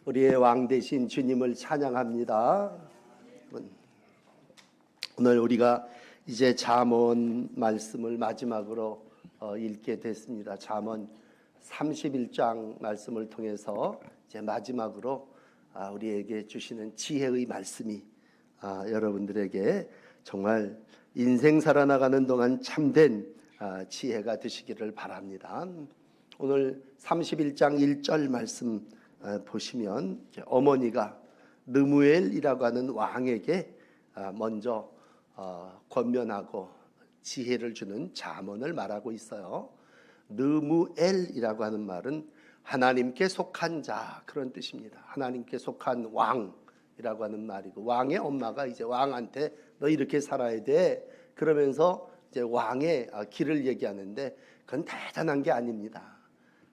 우리의 왕 되신 주님을 찬양합니다. 오늘 우리가 이제 잠언 말씀을 마지막으로 읽게 됐습니다. 잠언 31장 말씀을 통해서 이제 마지막으로 우리에게 주시는 지혜의 말씀이 여러분들에게 정말 인생 살아나가는 동안 참된 지혜가 되시기를 바랍니다. 오늘 31장 1절 말씀 보시면 어머니가 르무엘이라고 하는 왕에게 먼저 권면하고 지혜를 주는 잠언을 말하고 있어요. 르무엘이라고 하는 말은 하나님께 속한 자, 그런 뜻입니다. 하나님께 속한 왕이라고 하는 말이고, 왕의 엄마가 이제 왕한테 너 이렇게 살아야 돼 그러면서 이제 왕의 길을 얘기하는데, 그건 대단한 게 아닙니다.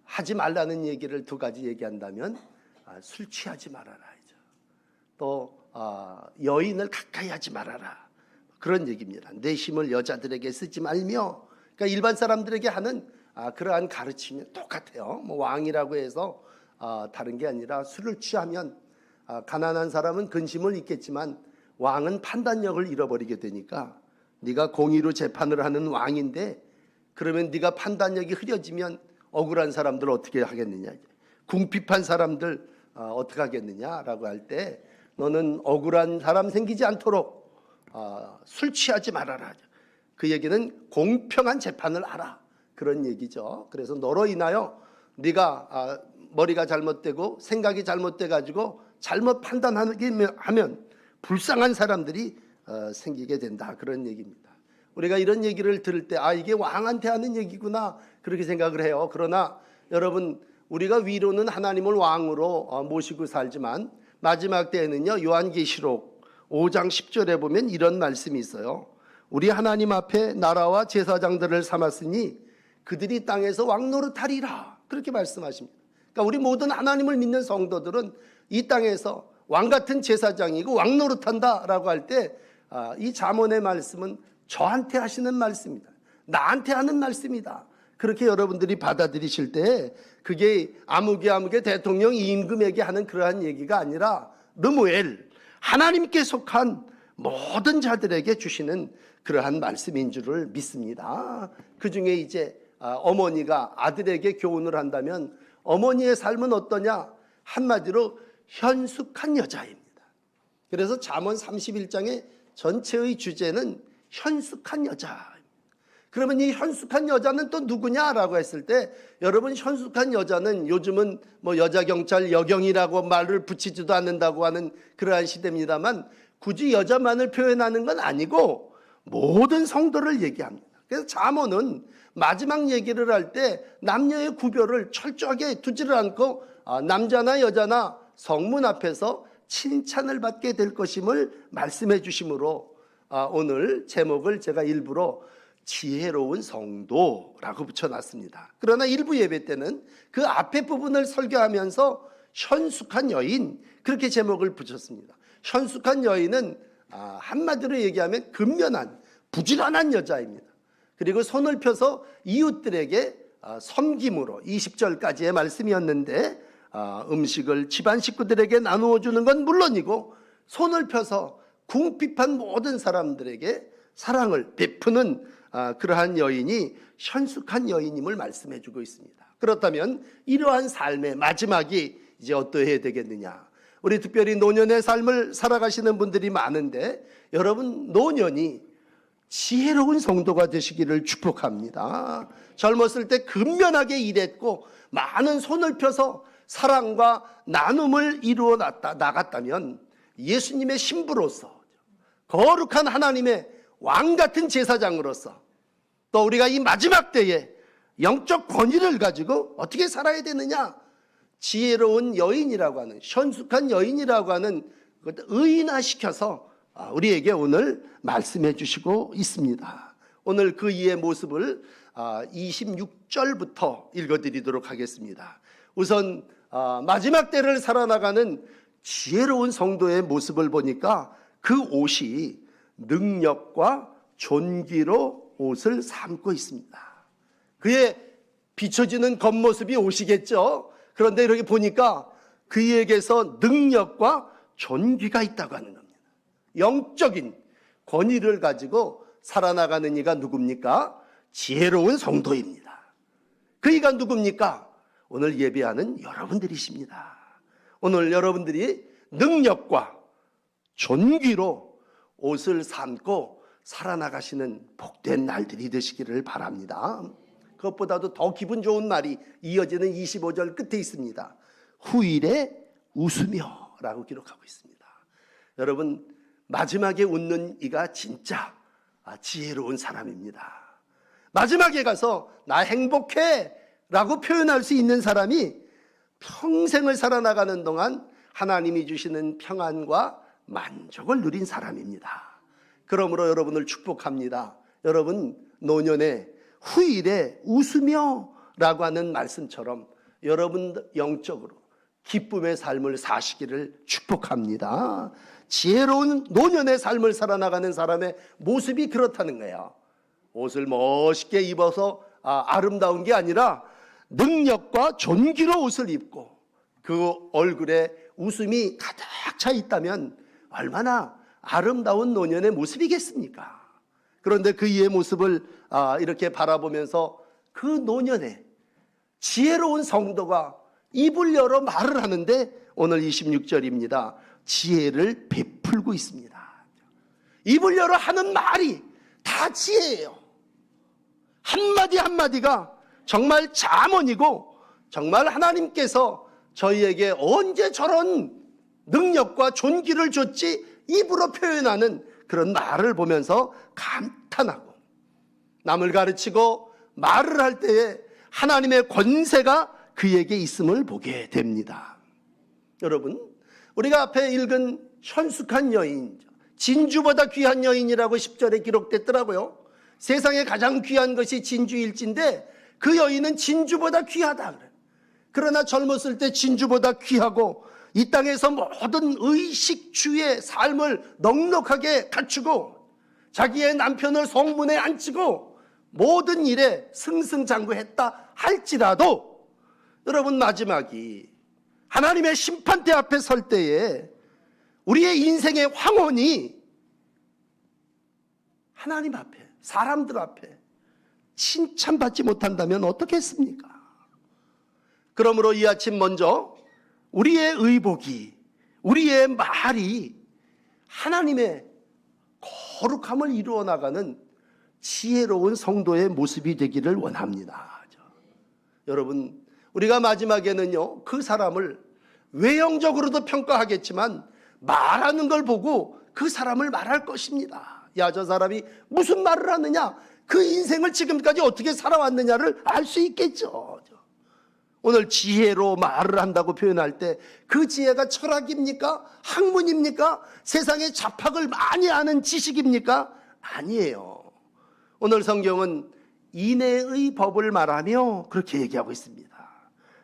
하지 말라는 얘기를 두 가지 얘기한다면 술 취하지 말아라, 또 여인을 가까이 하지 말아라, 그런 얘기입니다. 내 힘을 여자들에게 쓰지 말며, 그러니까 일반 사람들에게 하는 그러한 가르침이 똑같아요. 뭐 왕이라고 해서 다른 게 아니라, 술을 취하면 가난한 사람은 근심을 잊겠지만 왕은 판단력을 잃어버리게 되니까, 네가 공의로 재판을 하는 왕인데 그러면 네가 판단력이 흐려지면 억울한 사람들 어떻게 하겠느냐, 궁핍한 사람들 어떻게 하겠느냐라고 할 때, 너는 억울한 사람 생기지 않도록 술 취하지 말아라. 그 얘기는 공평한 재판을 하라, 그런 얘기죠. 그래서 너로 인하여 네가 머리가 잘못되고 생각이 잘못돼 가지고 잘못 판단하게 하면 불쌍한 사람들이 생기게 된다, 그런 얘기입니다. 우리가 이런 얘기를 들을 때 이게 왕한테 하는 얘기구나, 그렇게 생각을 해요. 그러나 여러분, 우리가 위로는 하나님을 왕으로 모시고 살지만 마지막 때에는요, 요한계시록 5장 10절에 보면 이런 말씀이 있어요. 우리 하나님 앞에 나라와 제사장들을 삼았으니 그들이 땅에서 왕노릇하리라, 그렇게 말씀하십니다. 그러니까 우리 모든 하나님을 믿는 성도들은 이 땅에서 왕같은 제사장이고 왕노릇한다라고 할 때, 이 잠언의 말씀은 저한테 하시는 말씀입니다. 나한테 하는 말씀이다, 그렇게 여러분들이 받아들이실 때, 그게 아무개 대통령 임금에게 하는 그러한 얘기가 아니라 르무엘, 하나님께 속한 모든 자들에게 주시는 그러한 말씀인 줄을 믿습니다. 그 중에 이제 어머니가 아들에게 교훈을 한다면 어머니의 삶은 어떠냐? 한마디로 현숙한 여자입니다. 그래서 잠언 31장의 전체의 주제는 현숙한 여자. 그러면 이 현숙한 여자는 또 누구냐라고 했을 때, 여러분, 현숙한 여자는 요즘은 뭐 여자경찰 여경이라고 말을 붙이지도 않는다고 하는 그러한 시대입니다만, 굳이 여자만을 표현하는 건 아니고 모든 성도를 얘기합니다. 그래서 잠언은 마지막 얘기를 할 때 남녀의 구별을 철저하게 두지를 않고 남자나 여자나 성문 앞에서 칭찬을 받게 될 것임을 말씀해 주심으로, 오늘 제목을 제가 일부러 지혜로운 성도라고 붙여놨습니다. 그러나 일부 예배 때는 그 앞에 부분을 설교하면서 현숙한 여인, 그렇게 제목을 붙였습니다. 현숙한 여인은 한마디로 얘기하면 근면한, 부지런한 여자입니다. 그리고 손을 펴서 이웃들에게 섬김으로, 20절까지의 말씀이었는데, 음식을 집안 식구들에게 나누어 주는 건 물론이고 손을 펴서 궁핍한 모든 사람들에게 사랑을 베푸는 그러한 여인이 현숙한 여인임을 말씀해 주고 있습니다. 그렇다면 이러한 삶의 마지막이 이제 어떠해야 되겠느냐? 우리 특별히 노년의 삶을 살아가시는 분들이 많은데, 여러분, 노년이 지혜로운 성도가 되시기를 축복합니다. 젊었을 때 근면하게 일했고 많은 손을 펴서 사랑과 나눔을 이루어 나갔다면, 예수님의 신부로서, 거룩한 하나님의 왕같은 제사장으로서, 또 우리가 이 마지막 때에 영적 권위를 가지고 어떻게 살아야 되느냐, 지혜로운 여인이라고 하는, 현숙한 여인이라고 하는 것을 의인화시켜서 우리에게 오늘 말씀해 주시고 있습니다. 오늘 그 이의 모습을 26절부터 읽어드리도록 하겠습니다. 우선 마지막 때를 살아나가는 지혜로운 성도의 모습을 보니까 그 옷이 능력과 존귀로 옷을 삼고 있습니다. 그의 비춰지는 겉모습이 옷이겠죠. 그런데 이렇게 보니까 그에게서 능력과 존귀가 있다고 하는 겁니다. 영적인 권위를 가지고 살아나가는 이가 누굽니까? 지혜로운 성도입니다. 그 이가 누굽니까? 오늘 예배하는 여러분들이십니다. 오늘 여러분들이 능력과 존귀로 옷을 삼고 살아나가시는 복된 날들이 되시기를 바랍니다. 그것보다도 더 기분 좋은 말이 이어지는 25절 끝에 있습니다. 후일에 웃으며 라고 기록하고 있습니다. 여러분, 마지막에 웃는 이가 진짜 지혜로운 사람입니다. 마지막에 가서 나 행복해 라고 표현할 수 있는 사람이 평생을 살아나가는 동안 하나님이 주시는 평안과 만족을 누린 사람입니다. 그러므로 여러분을 축복합니다. 여러분, 노년에 후일에 웃으며 라고 하는 말씀처럼 여러분 영적으로 기쁨의 삶을 사시기를 축복합니다. 지혜로운 노년의 삶을 살아나가는 사람의 모습이 그렇다는 거예요. 옷을 멋있게 입어서 아름다운 게 아니라 능력과 존귀로 옷을 입고 그 얼굴에 웃음이 가득 차 있다면 얼마나 아름다운 노년의 모습이겠습니까? 그런데 그 이의 모습을 이렇게 바라보면서 그 노년에 지혜로운 성도가 입을 열어 말을 하는데 오늘 26절입니다. 지혜를 베풀고 있습니다. 입을 열어 하는 말이 다 지혜예요. 한마디 한마디가 정말 잠언이고 정말 하나님께서 저희에게 언제 저런 능력과 존귀를 줬지 입으로 표현하는 그런 말을 보면서 감탄하고 남을 가르치고 말을 할 때에 하나님의 권세가 그에게 있음을 보게 됩니다. 여러분, 우리가 앞에 읽은 현숙한 여인, 진주보다 귀한 여인이라고 10절에 기록됐더라고요. 세상에 가장 귀한 것이 진주일진데 그 여인은 진주보다 귀하다 그래요. 그러나 젊었을 때 진주보다 귀하고 이 땅에서 모든 의식주의 삶을 넉넉하게 갖추고 자기의 남편을 성문에 앉히고 모든 일에 승승장구했다 할지라도 여러분, 마지막이 하나님의 심판대 앞에 설 때에 우리의 인생의 황혼이 하나님 앞에, 사람들 앞에 칭찬받지 못한다면 어떻겠습니까? 그러므로 이 아침 먼저 우리의 의복이, 우리의 말이 하나님의 거룩함을 이루어 나가는 지혜로운 성도의 모습이 되기를 원합니다. 여러분, 우리가 마지막에는요, 그 사람을 외형적으로도 평가하겠지만 말하는 걸 보고 그 사람을 말할 것입니다. 야, 저 사람이 무슨 말을 하느냐, 그 인생을 지금까지 어떻게 살아왔느냐를 알 수 있겠죠. 오늘 지혜로 말을 한다고 표현할 때 그 지혜가 철학입니까? 학문입니까? 세상의 잡학을 많이 아는 지식입니까? 아니에요. 오늘 성경은 인애의 법을 말하며 그렇게 얘기하고 있습니다.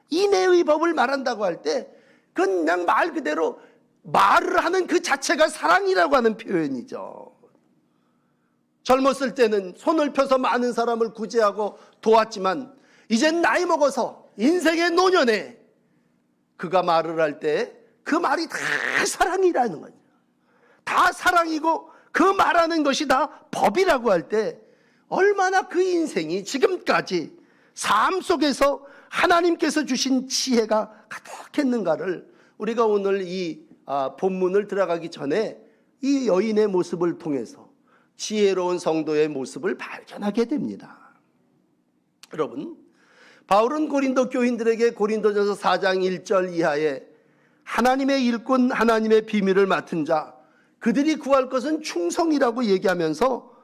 인애의 법을 말한다고 할 때 그냥 말 그대로 말을 하는 그 자체가 사랑이라고 하는 표현이죠. 젊었을 때는 손을 펴서 많은 사람을 구제하고 도왔지만 이젠 나이 먹어서 인생의 노년에 그가 말을 할 때 그 말이 다 사랑이라는 거죠. 다 사랑이고 그 말하는 것이 다 법이라고 할 때 얼마나 그 인생이 지금까지 삶 속에서 하나님께서 주신 지혜가 가득했는가를 우리가 오늘 이 본문을 들어가기 전에 이 여인의 모습을 통해서 지혜로운 성도의 모습을 발견하게 됩니다. 여러분, 바울은 고린도 교인들에게 고린도전서 4장 1절 이하에 하나님의 일꾼, 하나님의 비밀을 맡은 자, 그들이 구할 것은 충성이라고 얘기하면서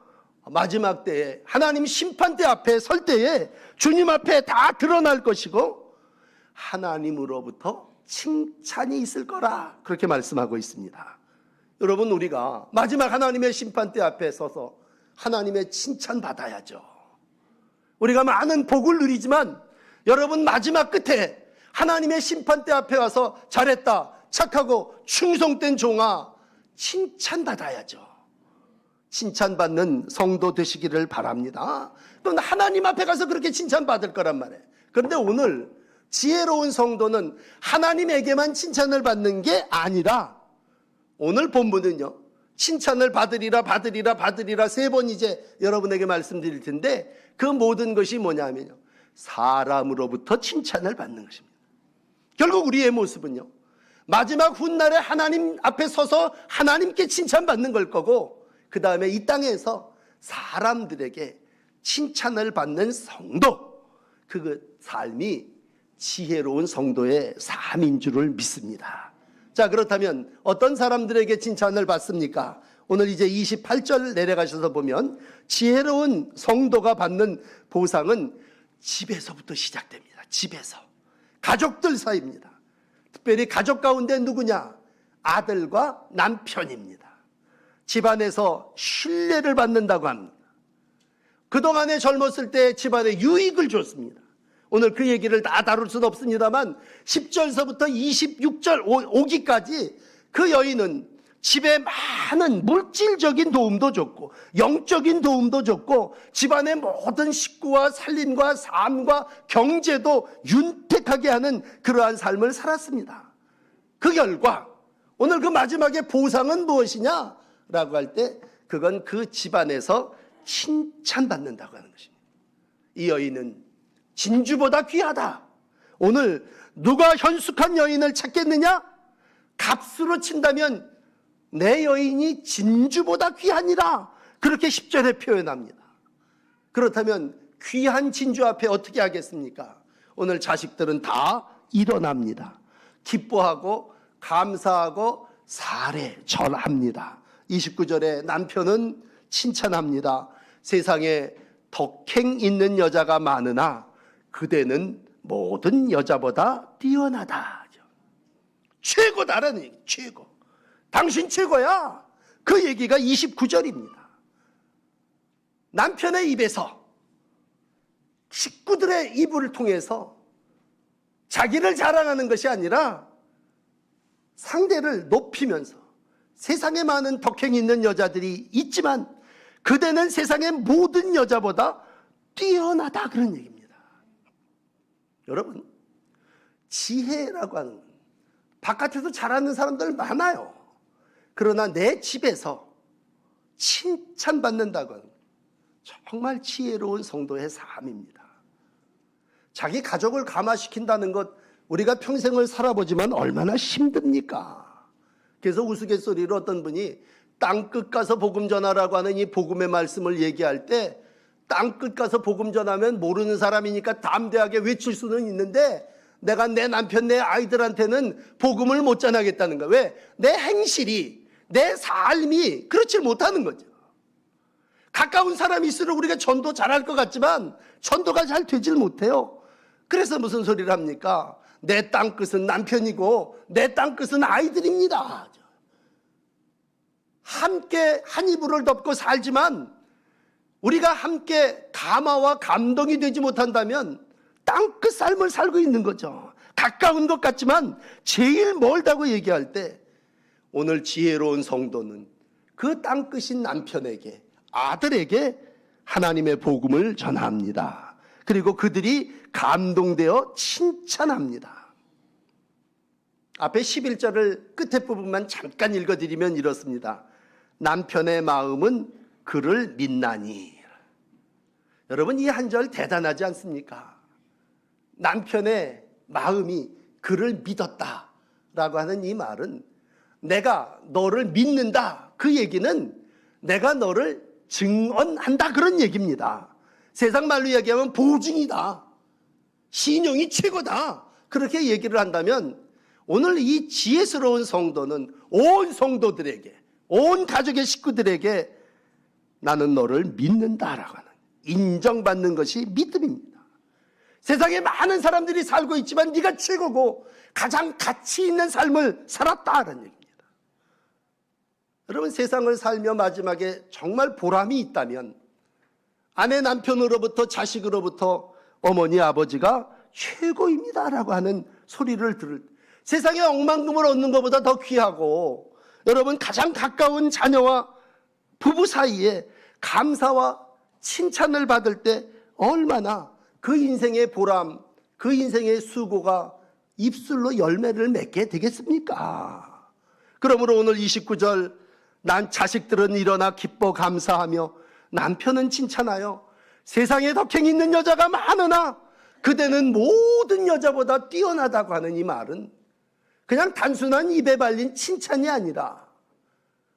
마지막 때에 하나님 심판대 앞에 설 때에 주님 앞에 다 드러날 것이고 하나님으로부터 칭찬이 있을 거라 그렇게 말씀하고 있습니다. 여러분, 우리가 마지막 하나님의 심판대 앞에 서서 하나님의 칭찬 받아야죠. 우리가 많은 복을 누리지만 여러분, 마지막 끝에 하나님의 심판대 앞에 와서 잘했다, 착하고 충성된 종아, 칭찬받아야죠. 칭찬받는 성도 되시기를 바랍니다. 그건 하나님 앞에 가서 그렇게 칭찬받을 거란 말이에요. 그런데 오늘 지혜로운 성도는 하나님에게만 칭찬을 받는 게 아니라 오늘 본문은요, 칭찬을 받으리라 받으리라 받으리라 3번 이제 여러분에게 말씀드릴 텐데 그 모든 것이 뭐냐면요, 사람으로부터 칭찬을 받는 것입니다. 결국 우리의 모습은요, 마지막 훗날에 하나님 앞에 서서 하나님께 칭찬받는 걸 거고, 그 다음에 이 땅에서 사람들에게 칭찬을 받는 성도, 그 삶이 지혜로운 성도의 삶인 줄을 믿습니다. 자, 그렇다면 어떤 사람들에게 칭찬을 받습니까? 오늘 이제 28절 내려가셔서 보면 지혜로운 성도가 받는 보상은 집에서부터 시작됩니다. 집에서. 가족들 사이입니다. 특별히 가족 가운데 누구냐? 아들과 남편입니다. 집안에서 신뢰를 받는다고 합니다. 그동안에 젊었을 때 집안에 유익을 줬습니다. 오늘 그 얘기를 다 다룰 수는 없습니다만 10절서부터 26절 오기까지 그 여인은 집에 많은 물질적인 도움도 줬고 영적인 도움도 줬고 집안의 모든 식구와 살림과 삶과 경제도 윤택하게 하는 그러한 삶을 살았습니다. 그 결과 오늘 그 마지막에 보상은 무엇이냐? 라고 할 때 그건 그 집안에서 칭찬받는다고 하는 것입니다. 이 여인은 진주보다 귀하다. 오늘 누가 현숙한 여인을 찾겠느냐? 값으로 친다면 내 여인이 진주보다 귀하니라. 그렇게 10절에 표현합니다. 그렇다면 귀한 진주 앞에 어떻게 하겠습니까? 오늘 자식들은 다 일어납니다. 기뻐하고 감사하고 사례 절합니다. 29절에 남편은 칭찬합니다. 세상에 덕행 있는 여자가 많으나 그대는 모든 여자보다 뛰어나다. 최고다라는 얘기, 최고. 당신 최고야. 그 얘기가 29절입니다. 남편의 입에서 식구들의 입을 통해서 자기를 자랑하는 것이 아니라 상대를 높이면서 세상에 많은 덕행이 있는 여자들이 있지만 그대는 세상의 모든 여자보다 뛰어나다, 그런 얘기입니다. 여러분, 지혜라고 하는 건 바깥에서 잘하는 사람들 많아요. 그러나 내 집에서 칭찬받는다고 하는 건 정말 지혜로운 성도의 삶입니다. 자기 가족을 감화시킨다는 것, 우리가 평생을 살아보지만 얼마나 힘듭니까? 그래서 우스갯소리로 어떤 분이 땅끝 가서 복음 전하라고 하는 이 복음의 말씀을 얘기할 때 땅끝 가서 복음 전하면 모르는 사람이니까 담대하게 외칠 수는 있는데 내가 내 남편, 내 아이들한테는 복음을 못 전하겠다는 거야. 왜? 내 행실이, 내 삶이 그렇지 못하는 거죠. 가까운 사람이 있을수록 우리가 전도 잘할 것 같지만 전도가 잘 되질 못해요. 그래서 무슨 소리를 합니까? 내 땅끝은 남편이고 내 땅끝은 아이들입니다. 함께 한 이불을 덮고 살지만 우리가 함께 감화와 감동이 되지 못한다면 땅끝 삶을 살고 있는 거죠. 가까운 것 같지만 제일 멀다고 얘기할 때 오늘 지혜로운 성도는 그 땅끝인 남편에게, 아들에게 하나님의 복음을 전합니다. 그리고 그들이 감동되어 칭찬합니다. 앞에 11절을 끝에 부분만 잠깐 읽어드리면 이렇습니다. 남편의 마음은 그를 믿나니. 여러분, 이 한 절 대단하지 않습니까? 남편의 마음이 그를 믿었다라고 하는 이 말은 내가 너를 믿는다, 그 얘기는 내가 너를 증언한다, 그런 얘기입니다. 세상 말로 얘기하면 보증이다, 신용이 최고다, 그렇게 얘기를 한다면 오늘 이 지혜스러운 성도는 온 성도들에게, 온 가족의 식구들에게 나는 너를 믿는다라고 하는, 인정받는 것이 믿음입니다. 세상에 많은 사람들이 살고 있지만 네가 최고고 가장 가치 있는 삶을 살았다는 얘기입니다. 여러분, 세상을 살며 마지막에 정말 보람이 있다면 아내 남편으로부터 자식으로부터 어머니 아버지가 최고입니다라고 하는 소리를 들을 때, 세상에 억만금을 얻는 것보다 더 귀하고 여러분 가장 가까운 자녀와 부부 사이에 감사와 칭찬을 받을 때 얼마나 그 인생의 보람, 그 인생의 수고가 입술로 열매를 맺게 되겠습니까? 그러므로 오늘 29절, 난 자식들은 일어나 기뻐 감사하며 남편은 칭찬하여 세상에 덕행 있는 여자가 많으나 그대는 모든 여자보다 뛰어나다고 하는 이 말은 그냥 단순한 입에 발린 칭찬이 아니라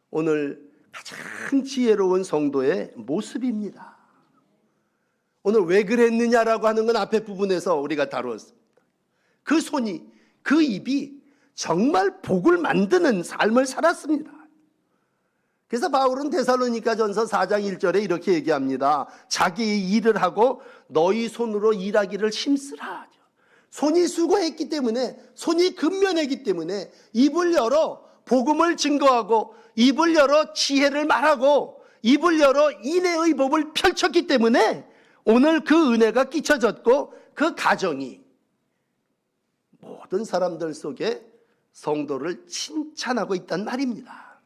오늘 가장 지혜로운 성도의 모습입니다. 오늘 왜 그랬느냐라고 하는 건 앞에 부분에서 우리가 다루었습니다. 그 손이, 그 입이 정말 복을 만드는 삶을 살았습니다. 그래서 바울은 데살로니가전서 4장 1절에 이렇게 얘기합니다. 자기의 일을 하고 너희 손으로 일하기를 힘쓰라. 손이 수고했기 때문에, 손이 근면했기 때문에 입을 열어 복음을 증거하고 입을 열어 지혜를 말하고 입을 열어 인애의 법을 펼쳤기 때문에 오늘 그 은혜가 끼쳐졌고 그 가정이 모든 사람들 속에 성도를 칭찬하고 있단 말입니다.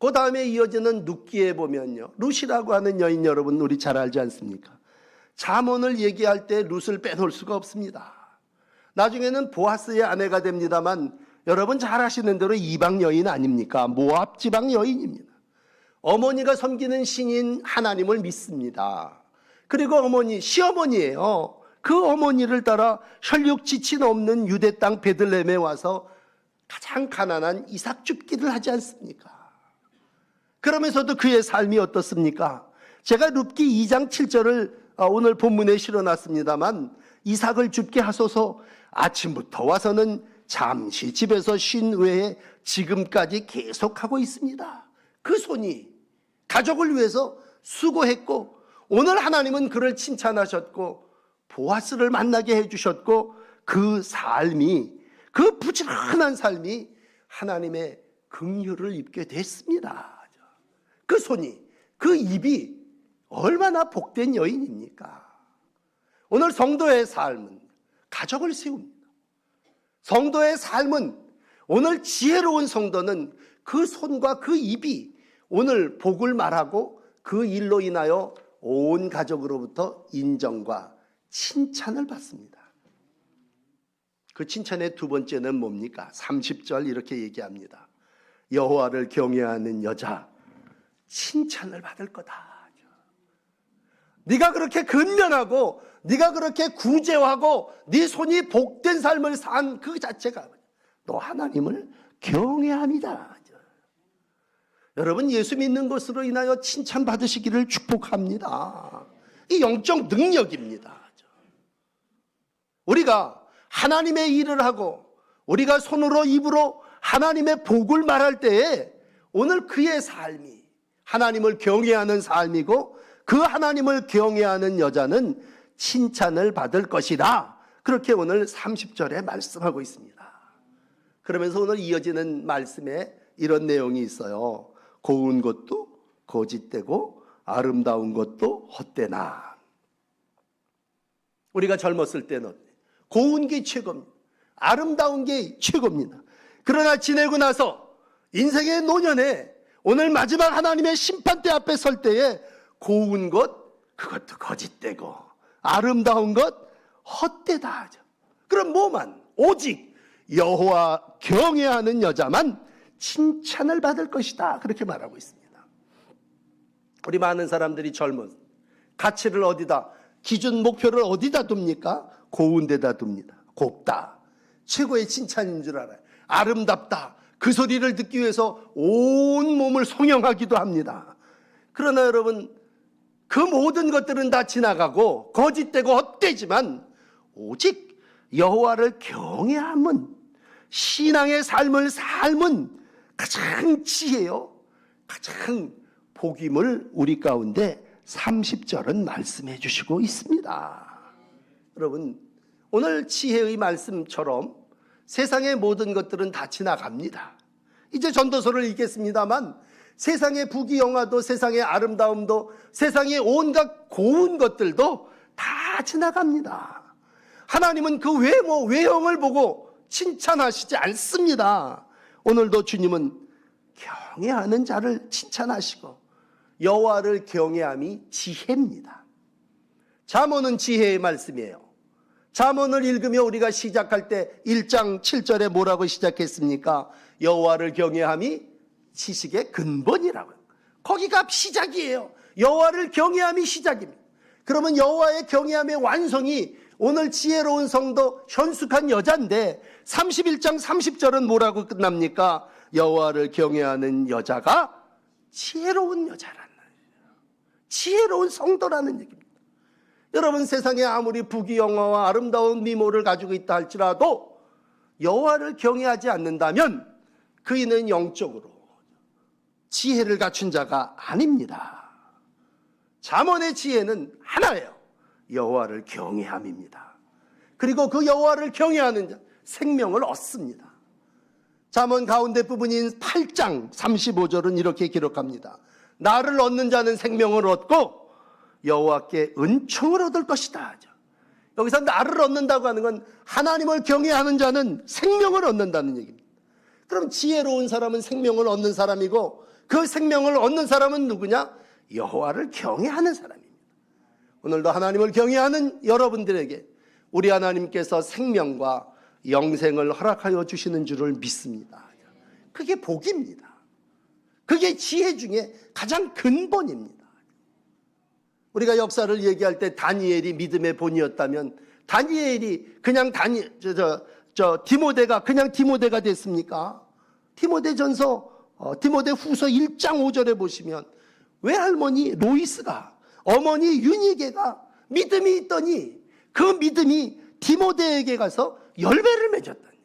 그 다음에 이어지는 룻기에 보면요, 룻이라고 하는 여인 여러분 우리 잘 알지 않습니까? 잠언을 얘기할 때 룻을 빼놓을 수가 없습니다. 나중에는 보아스의 아내가 됩니다만 여러분 잘 아시는 대로 이방 여인 아닙니까? 모압 지방 여인입니다. 어머니가 섬기는 신인 하나님을 믿습니다. 그리고 어머니, 시어머니예요. 그 어머니를 따라 혈육 지친 없는 유대 땅 베들레헴에 와서 가장 가난한 이삭 줍기를 하지 않습니까? 그러면서도 그의 삶이 어떻습니까? 제가 룻기 2장 7절을 오늘 본문에 실어놨습니다만 이삭을 줍게 하소서. 아침부터 와서는 잠시 집에서 쉰 외에 지금까지 계속하고 있습니다. 그 손이 가족을 위해서 수고했고 오늘 하나님은 그를 칭찬하셨고 보아스를 만나게 해주셨고 그 삶이, 그 부지런한 삶이 하나님의 긍휼을 입게 됐습니다. 그 손이, 그 입이 얼마나 복된 여인입니까? 오늘 성도의 삶은 가족을 세웁니다. 성도의 삶은, 오늘 지혜로운 성도는 그 손과 그 입이 오늘 복을 말하고 그 일로 인하여 온 가족으로부터 인정과 칭찬을 받습니다. 그 칭찬의 두 번째는 뭡니까? 30절 이렇게 얘기합니다. 여호와를 경외하는 여자 칭찬을 받을 거다. 네가 그렇게 근면하고 네가 그렇게 구제하고 네 손이 복된 삶을 산 그 자체가 너 하나님을 경외합니다. 여러분 예수 믿는 것으로 인하여 칭찬받으시기를 축복합니다. 이 영적 능력입니다. 우리가 하나님의 일을 하고 우리가 손으로 입으로 하나님의 복을 말할 때에 오늘 그의 삶이 하나님을 경외하는 삶이고 그 하나님을 경외하는 여자는 칭찬을 받을 것이다. 그렇게 오늘 30절에 말씀하고 있습니다. 그러면서 오늘 이어지는 말씀에 이런 내용이 있어요. 고운 것도 거짓되고 아름다운 것도 헛되나. 우리가 젊었을 때는 고운 게 최고입니다. 아름다운 게 최고입니다. 그러나 지내고 나서 인생의 노년에 오늘 마지막 하나님의 심판대 앞에 설 때에 고운 것 그것도 거짓되고 아름다운 것 헛되다 하죠. 그럼 뭐만? 오직 여호와 경외하는 여자만 칭찬을 받을 것이다. 그렇게 말하고 있습니다. 우리 많은 사람들이 젊은 가치를 어디다, 기준 목표를 어디다 둡니까? 고운 데다 둡니다. 곱다. 최고의 칭찬인 줄 알아요. 아름답다. 그 소리를 듣기 위해서 온 몸을 송영하기도 합니다. 그러나 여러분 그 모든 것들은 다 지나가고 거짓되고 헛되지만 오직 여호와를 경외함은, 신앙의 삶을 삶은 가장 지혜요, 가장 복임을 우리 가운데 30절은 말씀해 주시고 있습니다. 여러분 오늘 지혜의 말씀처럼 세상의 모든 것들은 다 지나갑니다. 이제 전도서를 읽겠습니다만 세상의 부귀영화도 세상의 아름다움도 세상의 온갖 고운 것들도 다 지나갑니다. 하나님은 그 외모, 외형을 보고 칭찬하시지 않습니다. 오늘도 주님은 경외하는 자를 칭찬하시고 여호와를 경외함이 지혜입니다. 잠언은 지혜의 말씀이에요. 잠언을 읽으며 우리가 시작할 때 1장 7절에 뭐라고 시작했습니까? 여호와를 경외함이 지식의 근본이라고요. 거기가 시작이에요. 여호와를 경외함이 시작입니다. 그러면 여호와의 경외함의 완성이 오늘 지혜로운 성도 현숙한 여자인데 31장 30절은 뭐라고 끝납니까? 여호와를 경외하는 여자가 지혜로운 여자라는 거예요. 지혜로운 성도라는 얘기입니다. 여러분, 세상에 아무리 부귀영화와 아름다운 미모를 가지고 있다 할지라도 여호와를 경외하지 않는다면 그이는 영적으로 지혜를 갖춘 자가 아닙니다. 잠언의 지혜는 하나예요. 여호와를 경외함입니다. 그리고 그 여호와를 경외하는 자 생명을 얻습니다. 잠언 가운데 부분인 8장 35절은 이렇게 기록합니다. 나를 얻는 자는 생명을 얻고 여호와께 은총을 얻을 것이다. 여기서 나를 얻는다고 하는 건 하나님을 경외하는 자는 생명을 얻는다는 얘기입니다. 그럼 지혜로운 사람은 생명을 얻는 사람이고 그 생명을 얻는 사람은 누구냐? 여호와를 경외하는 사람입니다. 오늘도 하나님을 경외하는 여러분들에게 우리 하나님께서 생명과 영생을 허락하여 주시는 줄을 믿습니다. 그게 복입니다. 그게 지혜 중에 가장 근본입니다. 우리가 역사를 얘기할 때 다니엘이 믿음의 본이었다면 다니엘이 그냥 디모데가 그냥 디모데가 됐습니까? 디모데 후서 1장 5절에 보시면 외할머니 로이스가 어머니 유니게가 믿음이 있더니 그 믿음이 디모데에게 가서 열매를 맺었다니.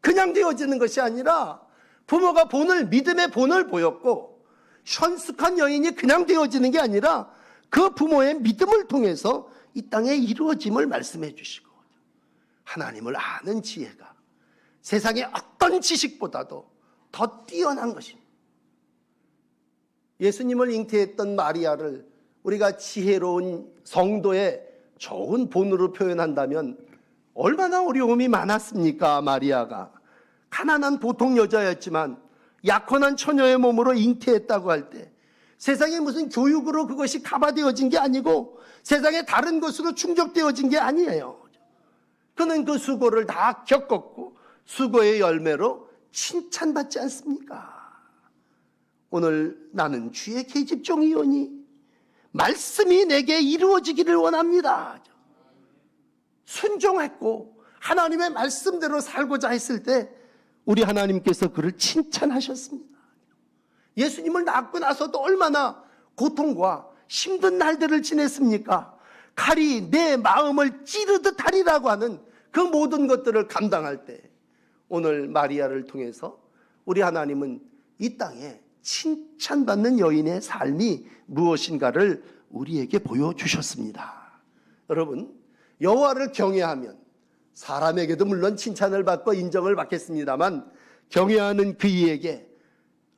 그냥 되어지는 것이 아니라 부모가 믿음의 본을 보였고 현숙한 여인이 그냥 되어지는 게 아니라 그 부모의 믿음을 통해서 이 땅에 이루어짐을 말씀해 주시고 하나님을 아는 지혜가 세상의 어떤 지식보다도 더 뛰어난 것입니다. 예수님을 잉태했던 마리아를 우리가 지혜로운 성도의 좋은 본으로 표현한다면 얼마나 어려움이 많았습니까? 마리아가 가난한 보통 여자였지만 약혼한 처녀의 몸으로 잉태했다고 할 때 세상에 무슨 교육으로 그것이 가봐되어진 게 아니고 세상에 다른 것으로 충족되어진 게 아니에요. 그는 그 수고를 다 겪었고 수고의 열매로 칭찬받지 않습니까? 오늘 나는 주의 계집종이오니 말씀이 내게 이루어지기를 원합니다. 순종했고 하나님의 말씀대로 살고자 했을 때 우리 하나님께서 그를 칭찬하셨습니다. 예수님을 낳고 나서도 얼마나 고통과 힘든 날들을 지냈습니까? 칼이 내 마음을 찌르듯 하리라고 하는 그 모든 것들을 감당할 때 오늘 마리아를 통해서 우리 하나님은 이 땅에 칭찬받는 여인의 삶이 무엇인가를 우리에게 보여주셨습니다. 여러분, 여호와를 경외하면 사람에게도 물론 칭찬을 받고 인정을 받겠습니다만 경외하는 그이에게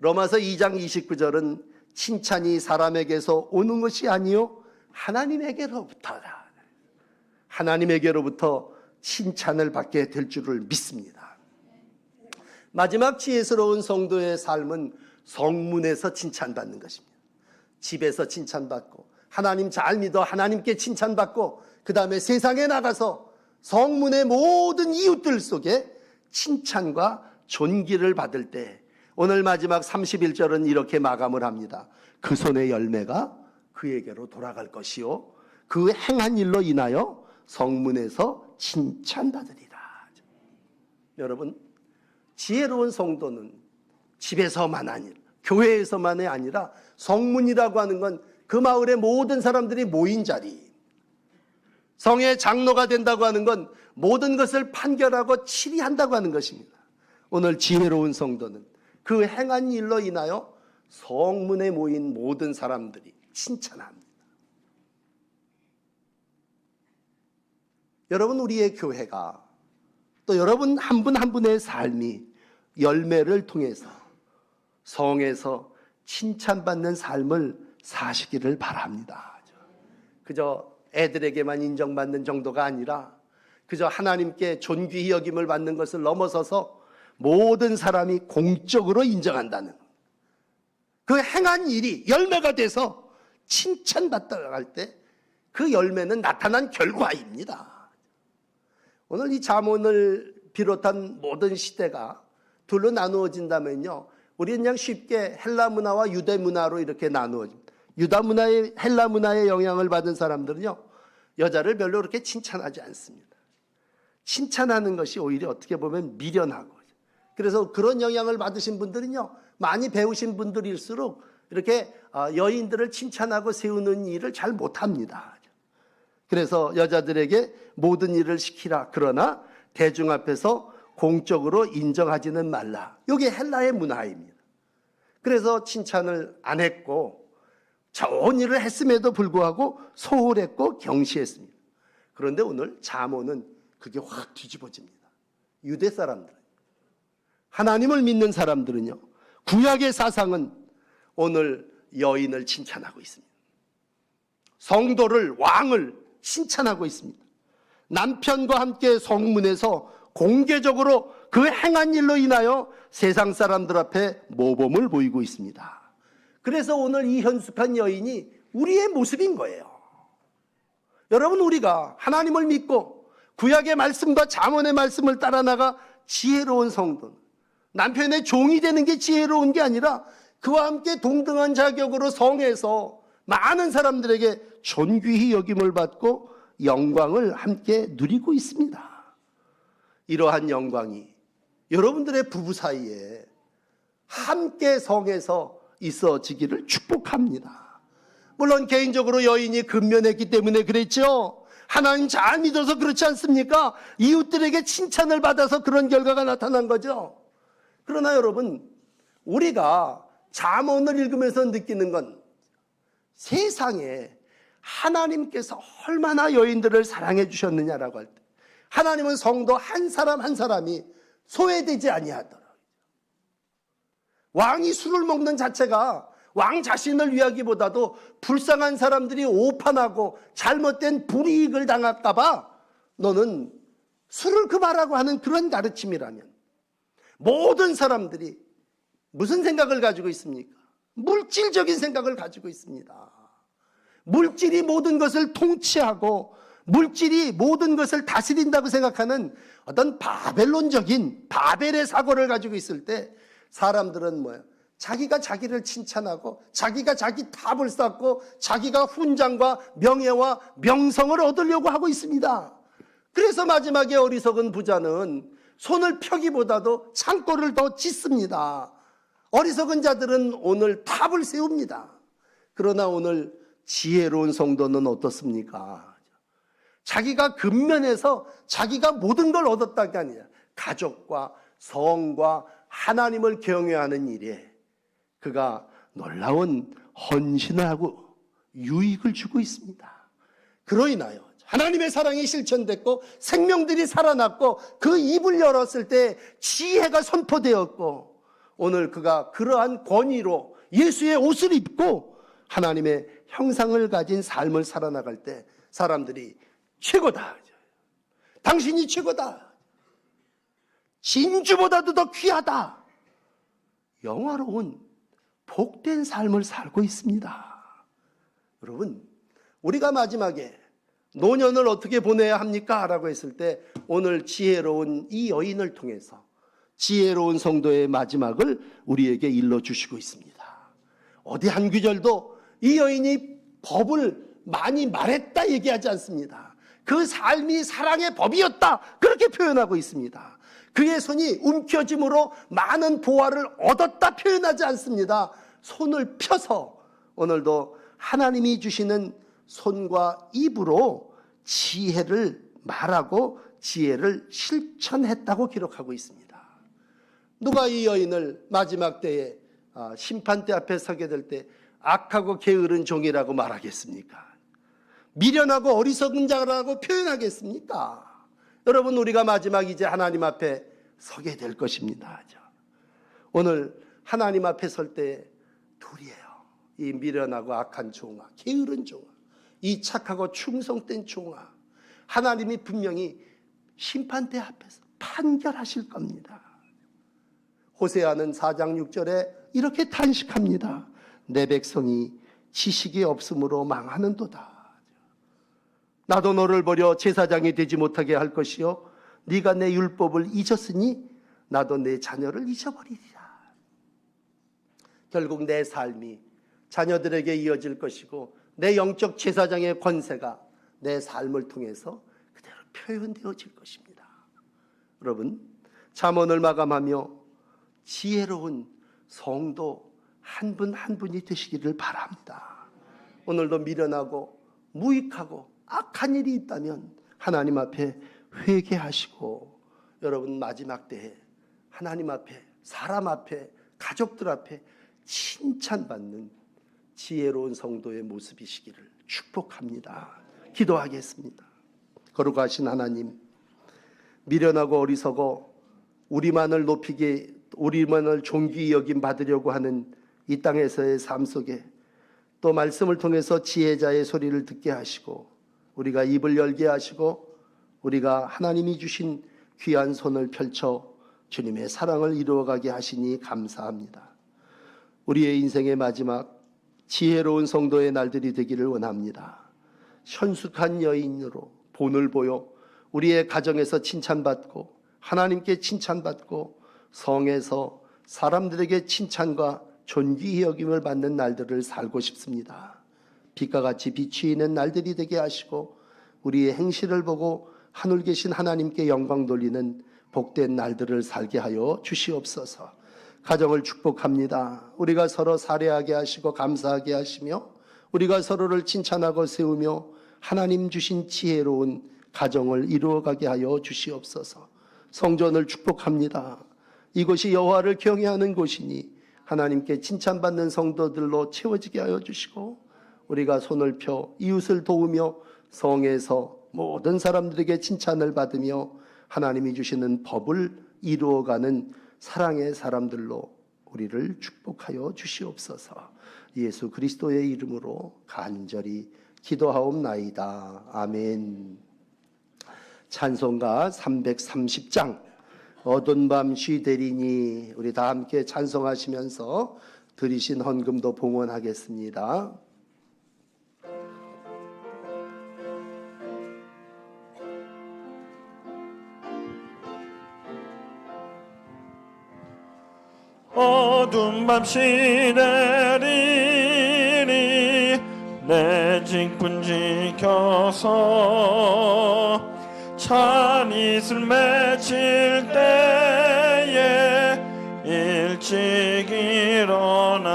로마서 2장 29절은 칭찬이 사람에게서 오는 것이 아니요 하나님에게로부터다. 하나님에게로부터 칭찬을 받게 될 줄을 믿습니다. 마지막 지혜스러운 성도의 삶은 성문에서 칭찬받는 것입니다. 집에서 칭찬받고 하나님 잘 믿어 하나님께 칭찬받고 그 다음에 세상에 나가서 성문의 모든 이웃들 속에 칭찬과 존귀를 받을 때 오늘 마지막 31절은 이렇게 마감을 합니다. 그 손의 열매가 그에게로 돌아갈 것이요 그 행한 일로 인하여 성문에서 칭찬받으리라. 여러분, 지혜로운 성도는 집에서만 아니라 교회에서만이 아니라 성문이라고 하는 건 그 마을의 모든 사람들이 모인 자리, 성의 장로가 된다고 하는 건 모든 것을 판결하고 치리한다고 하는 것입니다. 오늘 지혜로운 성도는 그 행한 일로 인하여 성문에 모인 모든 사람들이 칭찬합니다. 여러분, 우리의 교회가 또 여러분 한 분 한 분의 삶이 열매를 통해서 성에서 칭찬받는 삶을 사시기를 바랍니다. 그저 애들에게만 인정받는 정도가 아니라 그저 하나님께 존귀히 여김을 받는 것을 넘어서서 모든 사람이 공적으로 인정한다는 그 행한 일이 열매가 돼서 칭찬받다가 갈 때 그 열매는 나타난 결과입니다. 오늘 이 잠언을 비롯한 모든 시대가 둘로 나누어진다면요, 우리는 그냥 쉽게 헬라 문화와 유대 문화로 이렇게 나누어집니다. 유다 문화의 헬라 문화의 영향을 받은 사람들은요, 여자를 별로 그렇게 칭찬하지 않습니다. 칭찬하는 것이 오히려 어떻게 보면 미련하고, 그래서 그런 영향을 받으신 분들은요, 많이 배우신 분들일수록 이렇게 여인들을 칭찬하고 세우는 일을 잘 못합니다. 그래서 여자들에게 모든 일을 시키라, 그러나 대중 앞에서 공적으로 인정하지는 말라. 이게 헬라의 문화입니다. 그래서 칭찬을 안 했고 좋은 일을 했음에도 불구하고 소홀했고 경시했습니다. 그런데 오늘 잠언은 그게 확 뒤집어집니다. 유대 사람들, 하나님을 믿는 사람들은요, 구약의 사상은 오늘 여인을 칭찬하고 있습니다. 성도를, 왕을 칭찬하고 있습니다. 남편과 함께 성문에서 공개적으로 그 행한 일로 인하여 세상 사람들 앞에 모범을 보이고 있습니다. 그래서 오늘 이 현숙한 여인이 우리의 모습인 거예요. 여러분, 우리가 하나님을 믿고 구약의 말씀과 잠언의 말씀을 따라 나가 지혜로운 성도, 남편의 종이 되는 게 지혜로운 게 아니라 그와 함께 동등한 자격으로 성에서 많은 사람들에게 존귀히 여김을 받고 영광을 함께 누리고 있습니다. 이러한 영광이 여러분들의 부부 사이에 함께 성에서 있어지기를 축복합니다. 물론 개인적으로 여인이 근면했기 때문에 그랬죠. 하나님 잘 믿어서 그렇지 않습니까? 이웃들에게 칭찬을 받아서 그런 결과가 나타난 거죠. 그러나 여러분, 우리가 잠언을 읽으면서 느끼는 건 세상에 하나님께서 얼마나 여인들을 사랑해 주셨느냐라고 할 때, 하나님은 성도 한 사람 한 사람이 소외되지 아니하더라. 왕이 술을 먹는 자체가 왕 자신을 위하기보다도 불쌍한 사람들이 오판하고 잘못된 불이익을 당할까 봐 너는 술을 금하라고 하는 그런 가르침이라면, 모든 사람들이 무슨 생각을 가지고 있습니까? 물질적인 생각을 가지고 있습니다. 물질이 모든 것을 통치하고 물질이 모든 것을 다스린다고 생각하는 어떤 바벨론적인 바벨의 사고를 가지고 있을 때 사람들은 뭐예요? 자기가 자기를 칭찬하고 자기가 자기 탑을 쌓고 자기가 훈장과 명예와 명성을 얻으려고 하고 있습니다. 그래서 마지막에 어리석은 부자는 손을 펴기보다도 창고를 더 짓습니다. 어리석은 자들은 오늘 탑을 세웁니다. 그러나 오늘 지혜로운 성도는 어떻습니까? 자기가 근면해서 자기가 모든 걸 얻었다는 게 아니라 가족과 성과 하나님을 경외하는 일에 그가 놀라운 헌신을 하고 유익을 주고 있습니다. 그로 인하여 하나님의 사랑이 실천됐고 생명들이 살아났고 그 입을 열었을 때 지혜가 선포되었고, 오늘 그가 그러한 권위로 예수의 옷을 입고 하나님의 형상을 가진 삶을 살아나갈 때 사람들이 최고다, 당신이 최고다, 진주보다도 더 귀하다, 영화로운 복된 삶을 살고 있습니다. 여러분, 우리가 마지막에 노년을 어떻게 보내야 합니까? 라고 했을 때 오늘 지혜로운 이 여인을 통해서 지혜로운 성도의 마지막을 우리에게 일러주시고 있습니다. 어디 한 구절도 이 여인이 법을 많이 말했다 얘기하지 않습니다. 그 삶이 사랑의 법이었다, 그렇게 표현하고 있습니다. 그의 손이 움켜짐으로 많은 보화를 얻었다 표현하지 않습니다. 손을 펴서 오늘도 하나님이 주시는 손과 입으로 지혜를 말하고 지혜를 실천했다고 기록하고 있습니다. 누가 이 여인을 마지막 때에 심판대 앞에 서게 될 때 악하고 게으른 종이라고 말하겠습니까? 미련하고 어리석은 자라고 표현하겠습니까? 여러분, 우리가 마지막 이제 하나님 앞에 서게 될 것입니다. 오늘 하나님 앞에 설 때 둘이에요. 이 미련하고 악한 종아, 게으른 종아, 이 착하고 충성된 종아, 하나님이 분명히 심판대 앞에서 판결하실 겁니다. 호세아는 4장 6절에 이렇게 탄식합니다. 내 백성이 지식이 없으므로 망하는도다. 나도 너를 버려 제사장이 되지 못하게 할 것이요 네가 내 율법을 잊었으니 나도 내 자녀를 잊어버리리라. 결국 내 삶이 자녀들에게 이어질 것이고 내 영적 제사장의 권세가 내 삶을 통해서 그대로 표현되어질 것입니다. 여러분, 잠언을 마감하며 지혜로운 성도 한 분 한 분이 되시기를 바랍니다. 오늘도 미련하고 무익하고 악한 일이 있다면 하나님 앞에 회개하시고 여러분 마지막 때에 하나님 앞에, 사람 앞에, 가족들 앞에 칭찬받는 지혜로운 성도의 모습이시기를 축복합니다. 기도하겠습니다. 거룩하신 하나님, 미련하고 어리석어 우리만을 높이게, 우리만을 존귀히 여김 받으려고 하는 이 땅에서의 삶 속에 또 말씀을 통해서 지혜자의 소리를 듣게 하시고 우리가 입을 열게 하시고 우리가 하나님이 주신 귀한 손을 펼쳐 주님의 사랑을 이루어가게 하시니 감사합니다. 우리의 인생의 마지막 지혜로운 성도의 날들이 되기를 원합니다. 현숙한 여인으로 본을 보여 우리의 가정에서 칭찬받고 하나님께 칭찬받고 성에서 사람들에게 칭찬과 존귀히 여김을 받는 날들을 살고 싶습니다. 빛과 같이 빛이 있는 날들이 되게 하시고 우리의 행실을 보고 하늘 계신 하나님께 영광 돌리는 복된 날들을 살게 하여 주시옵소서. 가정을 축복합니다. 우리가 서로 살해하게 하시고 감사하게 하시며 우리가 서로를 칭찬하고 세우며 하나님 주신 지혜로운 가정을 이루어가게 하여 주시옵소서. 성전을 축복합니다. 이곳이 여호와를 경외하는 곳이니 하나님께 칭찬받는 성도들로 채워지게 하여 주시고 우리가 손을 펴 이웃을 도우며 성에서 모든 사람들에게 칭찬을 받으며 하나님이 주시는 법을 이루어가는 사랑의 사람들로 우리를 축복하여 주시옵소서. 예수 그리스도의 이름으로 간절히 기도하옵나이다. 아멘. 찬송가 330장 어두운 밤 쉬되리니 우리 다 함께 찬송하시면서 드리신 헌금도 봉헌하겠습니다. 어두운 밤 쉬내리니 내 직분 지켜서 찬 이슬 맺힐 때에 일찍 일어나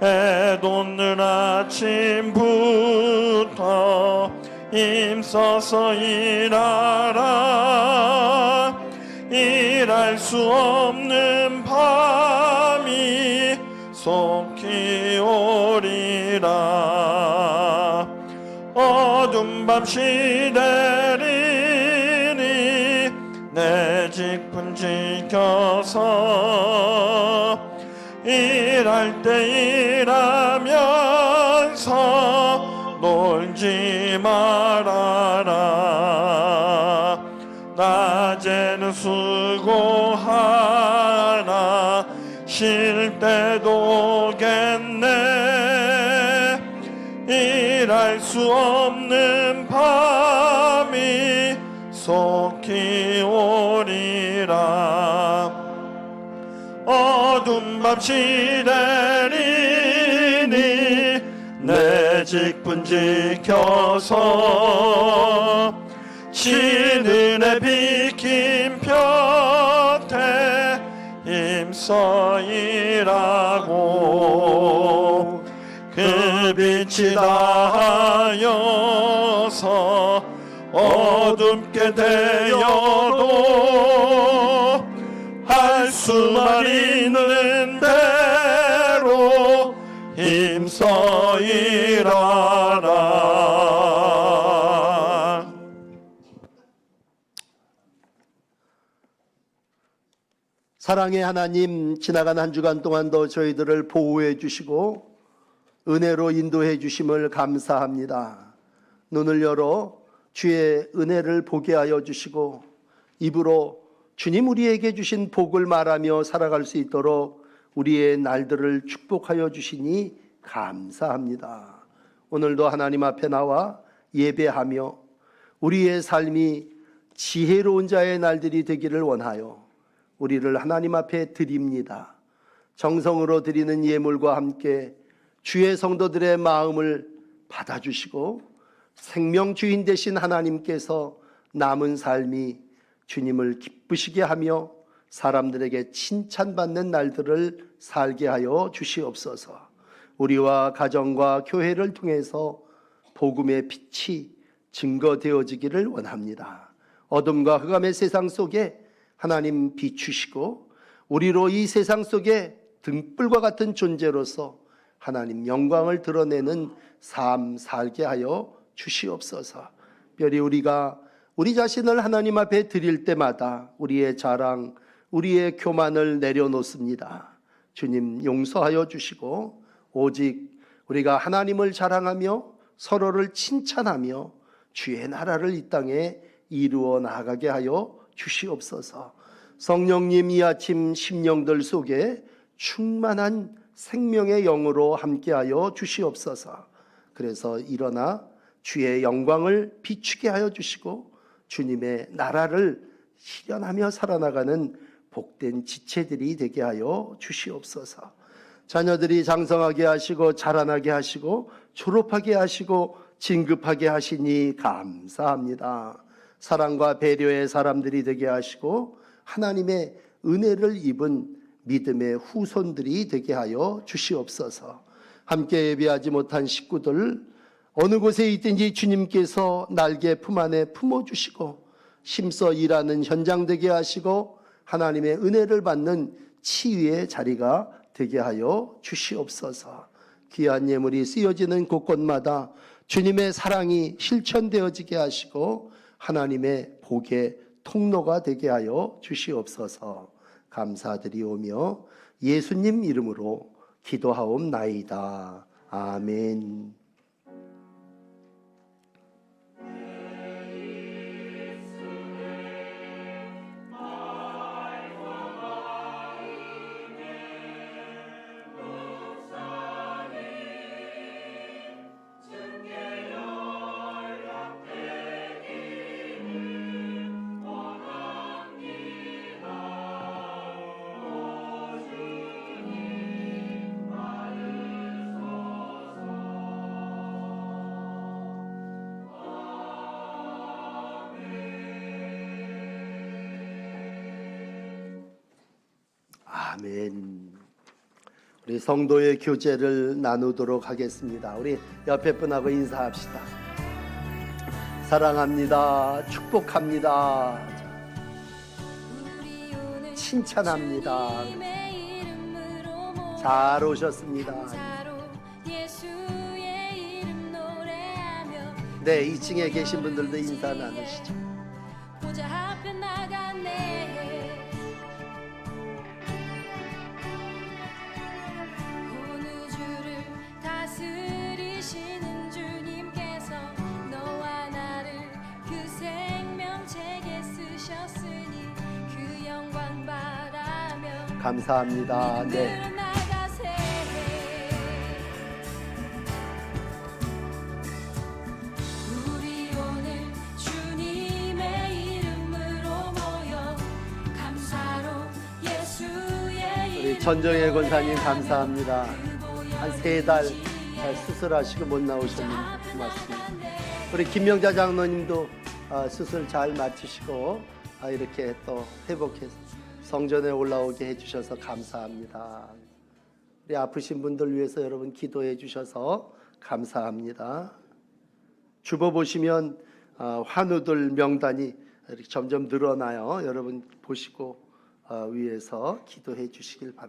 해 돋는 아침부터 힘써서 일하라. 일할 수 없는 밤이 속히 오리라. 어두운 밤 시내리니 내 직분 지켜서 일할 때 일하면서 놀지 말아라. 낮에는 수고하나 쉴 때도 오겠네. 일할 수 없는 밤이 속히 오리라. 어두운 밤 시내리니 내 직분 지켜서 신은혜 비킨 볕에 힘써 일하고 그 빛이 닿아여서 어둡게 되어도 할 수만 있는 대로 힘써 일하라. 사랑의 하나님, 지나간 한 주간 동안도 저희들을 보호해 주시고 은혜로 인도해 주심을 감사합니다. 눈을 열어 주의 은혜를 보게 하여 주시고 입으로 주님 우리에게 주신 복을 말하며 살아갈 수 있도록 우리의 날들을 축복하여 주시니 감사합니다. 오늘도 하나님 앞에 나와 예배하며 우리의 삶이 지혜로운 자의 날들이 되기를 원하여 우리를 하나님 앞에 드립니다. 정성으로 드리는 예물과 함께 주의 성도들의 마음을 받아주시고 생명 주인 되신 하나님께서 남은 삶이 주님을 기쁘시게 하며 사람들에게 칭찬받는 날들을 살게 하여 주시옵소서. 우리와 가정과 교회를 통해서 복음의 빛이 증거되어지기를 원합니다. 어둠과 흑암의 세상 속에 하나님 비추시고 우리로 이 세상 속에 등불과 같은 존재로서 하나님 영광을 드러내는 삶 살게 하여 주시옵소서. 특별히 우리가 우리 자신을 하나님 앞에 드릴 때마다 우리의 자랑, 우리의 교만을 내려놓습니다. 주님 용서하여 주시고 오직 우리가 하나님을 자랑하며 서로를 칭찬하며 주의 나라를 이 땅에 이루어 나가게 하여 주시옵소서. 성령님 이 아침 심령들 속에 충만한 생명의 영으로 함께하여 주시옵소서. 그래서 일어나 주의 영광을 비추게 하여 주시고 주님의 나라를 실현하며 살아나가는 복된 지체들이 되게 하여 주시옵소서. 자녀들이 장성하게 하시고 자라나게 하시고 졸업하게 하시고 진급하게 하시니 감사합니다. 사랑과 배려의 사람들이 되게 하시고 하나님의 은혜를 입은 믿음의 후손들이 되게 하여 주시옵소서. 함께 예배하지 못한 식구들 어느 곳에 있든지 주님께서 날개 품 안에 품어주시고 힘써 일하는 현장 되게 하시고 하나님의 은혜를 받는 치유의 자리가 되게 하여 주시옵소서. 귀한 예물이 쓰여지는 곳곳마다 주님의 사랑이 실천되어지게 하시고 하나님의 복의 통로가 되게 하여 주시옵소서. 감사드리오며 예수님 이름으로 기도하옵나이다. 아멘. 아멘. 우리 성도의 교제를 나누도록 하겠습니다. 우리 옆에 분하고 인사합시다. 사랑합니다. 축복합니다. 칭찬합니다. 잘 오셨습니다. 네, 2층에 계신 분들도 인사 나누시죠. 감사합니다. 네. 우리 전정혜 권사님 감사합니다. 한 3달 수술하시고 못 나오셨는데 고맙습니다. 우리 김명자 장로님도 수술 잘 마치시고 이렇게 또 회복해서 성전에 올라오게 해주셔서 감사합니다. 우리 아프신 분들 위해서 여러분 기도해 주셔서 감사합니다. 주보 보시면 환우들 명단이 이렇게 점점 늘어나요. 여러분 보시고 위해서 기도해 주시길 바랍니다.